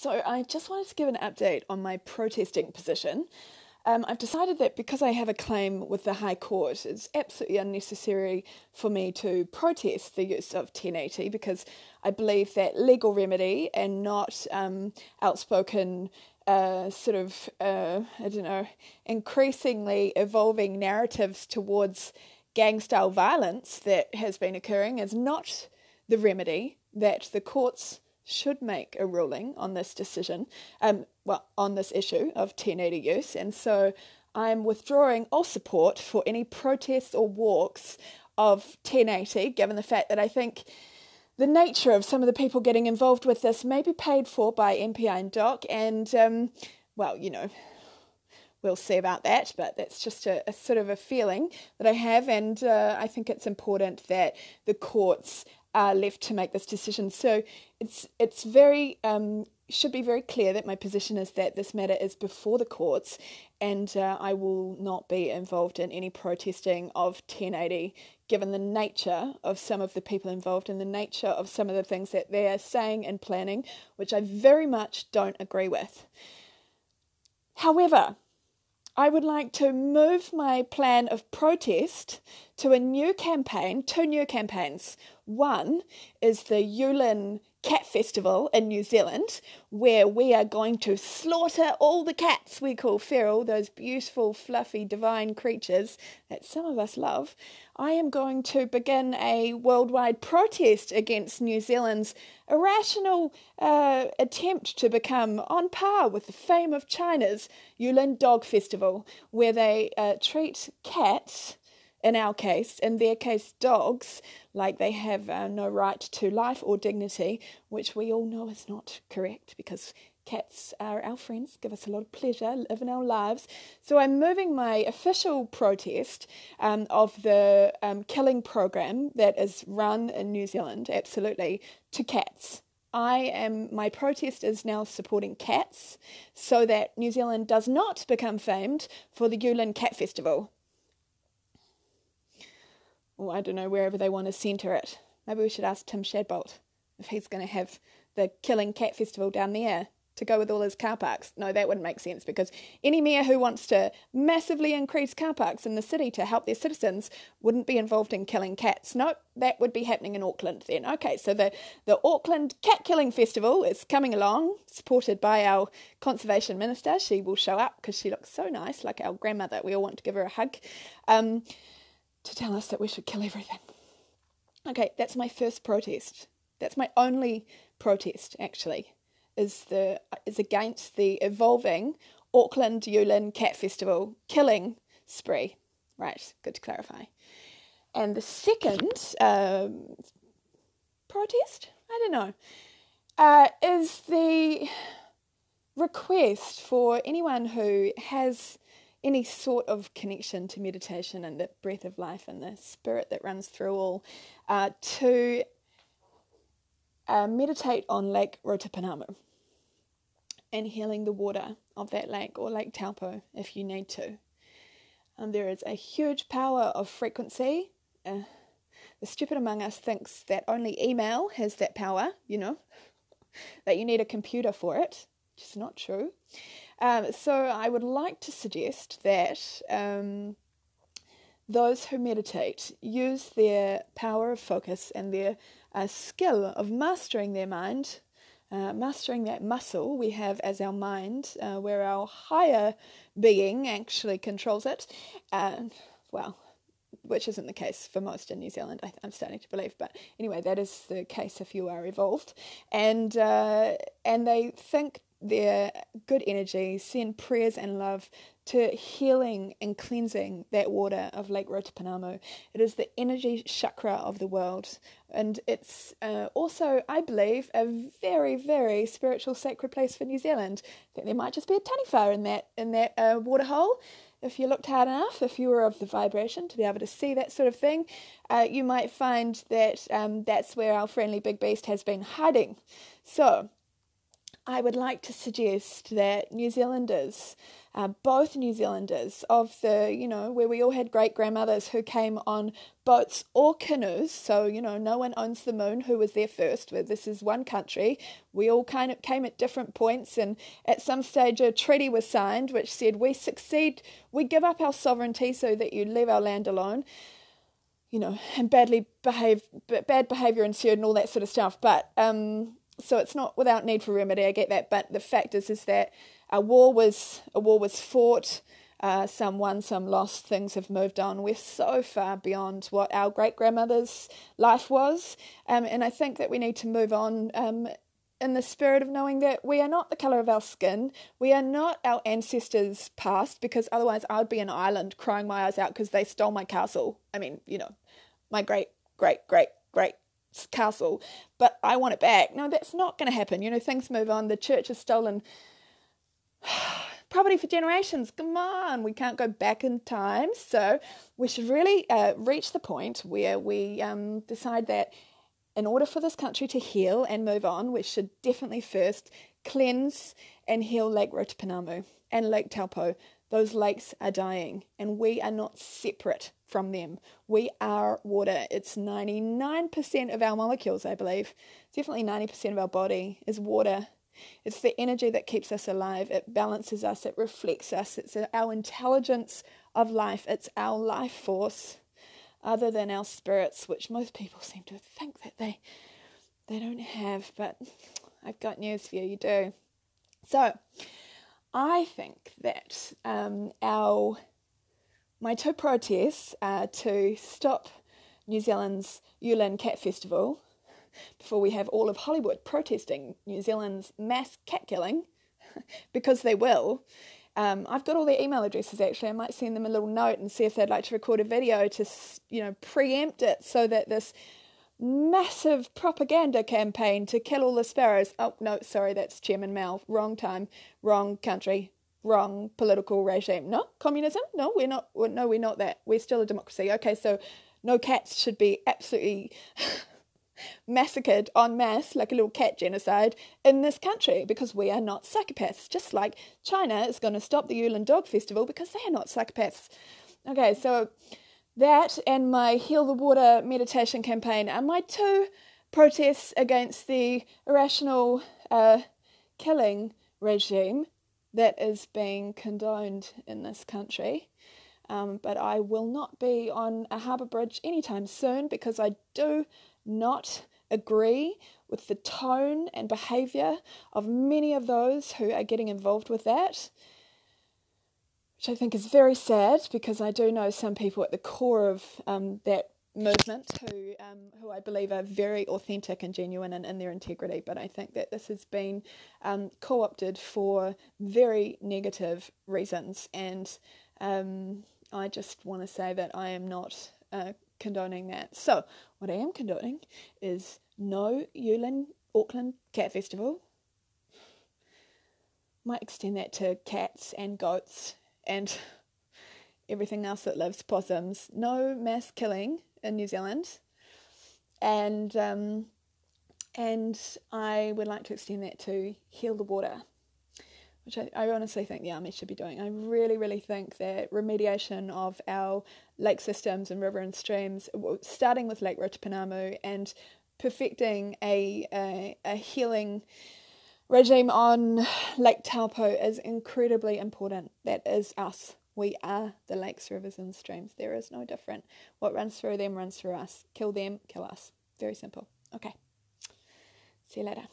So I just wanted to give an update on my protesting position. I've decided that because I have a claim with the High Court, it's absolutely unnecessary for me to protest the use of 1080 because I believe that legal remedy and not outspoken increasingly evolving narratives towards gang-style violence that has been occurring is not the remedy that the courts should make a ruling on this decision, on this issue of 1080 use. And so I'm withdrawing all support for any protests or walks of 1080, given the fact that I think the nature of some of the people getting involved with this may be paid for by MPI and DOC, and, we'll see about that, but that's just a sort of a feeling that I have, and I think it's important that the courts are left to make this decision. So it's very should be very clear that my position is that this matter is before the courts, and I will not be involved in any protesting of 1080, given the nature of some of the people involved and the nature of some of the things that they are saying and planning, which I very much don't agree with. However, I would like to move my plan of protest to two new campaigns. One is the Yulin Cat Festival in New Zealand, where we are going to slaughter all the cats we call feral, those beautiful, fluffy, divine creatures that some of us love. I am going to begin a worldwide protest against New Zealand's irrational attempt to become on par with the fame of China's Yulin Dog Festival, where they treat cats, in our case, in their case dogs, like they have no right to life or dignity, which we all know is not correct because cats are our friends, give us a lot of pleasure, live in our lives. So I'm moving my official protest of the killing program that is run in New Zealand, absolutely, to cats. My protest is now supporting cats so that New Zealand does not become famed for the Yulin Cat Festival. Or I don't know, wherever they want to centre it. Maybe we should ask Tim Shadbolt if he's going to have the Killing Cat Festival down there to go with all his car parks. No, that wouldn't make sense because any mayor who wants to massively increase car parks in the city to help their citizens wouldn't be involved in killing cats. No, that would be happening in Auckland then. Okay, so the Auckland Cat Killing Festival is coming along, supported by our Conservation Minister. She will show up because she looks so nice, like our grandmother. We all want to give her a hug. To tell us that we should kill everything. Okay, that's my first protest. That's my only protest, actually, is against the evolving Auckland Yulin Cat Festival killing spree. Right, good to clarify. And the second protest, I don't know, is the request for anyone who has any sort of connection to meditation and the breath of life and the spirit that runs through all, to meditate on Lake Rotopanamu and healing the water of that lake, or Lake Taupo if you need to. There is a huge power of frequency. The stupid among us thinks that only email has that power, that you need a computer for it, which is not true. So I would like to suggest that those who meditate use their power of focus and their skill of mastering their mind, mastering that muscle we have as our mind, where our higher being actually controls it. Which isn't the case for most in New Zealand, I'm starting to believe. But anyway, that is the case if you are evolved. And they think their good energy, send prayers and love to healing and cleansing that water of Lake Rotopanamu. It is the energy chakra of the world, and it's also, I believe, a very, very spiritual sacred place for New Zealand. I think there might just be a taniwha in that water hole. If you looked hard enough, if you were of the vibration to be able to see that sort of thing, you might find that that's where our friendly big beast has been hiding. So I would like to suggest that New Zealanders, both New Zealanders of the, where we all had great-grandmothers who came on boats or canoes, so, no one owns the moon who was there first, but this is one country. We all kind of came at different points, and at some stage a treaty was signed which said we give up our sovereignty so that you leave our land alone, and bad behaviour ensued and all that sort of stuff, but... So it's not without need for remedy, I get that, but the fact is that a war was fought, some won, some lost, things have moved on. We're so far beyond what our great-grandmother's life was, and I think that we need to move on in the spirit of knowing that we are not the colour of our skin, we are not our ancestors' past, because otherwise I'd be an island crying my eyes out because they stole my castle. I mean, my great castle, but I want it back. No, that's not going to happen. Things move on. The church has stolen property for generations. Come on, we can't go back in time. So we should really reach the point where we decide that in order for this country to heal and move on, we should definitely first cleanse and heal Lake Rotopanamu and Lake Taupo. Those lakes are dying, and we are not separate from them. We are water. It's 99% of our molecules, I believe. Definitely 90% of our body is water. It's the energy that keeps us alive. It balances us. It reflects us. It's our intelligence of life. It's our life force, other than our spirits, which most people seem to think that they don't have. But I've got news for you. You do. So I think that my two protests are to stop New Zealand's Yulin Cat Festival before we have all of Hollywood protesting New Zealand's mass cat killing, because they will. I've got all their email addresses, actually. I might send them a little note and see if they'd like to record a video to, preempt it so that this massive propaganda campaign to kill all the sparrows. Oh, no, sorry, that's Chairman Mao. Wrong time, wrong country, wrong political regime. No, communism? No, we're not. No, we're not that. We're still a democracy. Okay, so no cats should be absolutely massacred en masse, like a little cat genocide, in this country, because we are not psychopaths. Just like China is going to stop the Yulin Dog Festival because they are not psychopaths. Okay, so that and my Heal the Water meditation campaign are my two protests against the irrational killing regime that is being condoned in this country. But I will not be on a harbour bridge anytime soon, because I do not agree with the tone and behaviour of many of those who are getting involved with that, which I think is very sad, because I do know some people at the core of that movement who I believe are very authentic and genuine and in their integrity. But I think that this has been co-opted for very negative reasons, and I just want to say that I am not condoning that. So what I am condoning is no Yulin Auckland Cat Festival. Might extend that to cats and goats and everything else that lives, possums. No mass killing in New Zealand, and I would like to extend that to Heal the Water, which I honestly think the army should be doing. I really, really think that remediation of our lake systems and river and streams, starting with Lake Rotopanamu and perfecting a healing regime on Lake Taupo, is incredibly important. That is us. We are the lakes, rivers and streams. There is no different. What runs through them runs through us. Kill them, kill us. Very simple. Okay. See you later.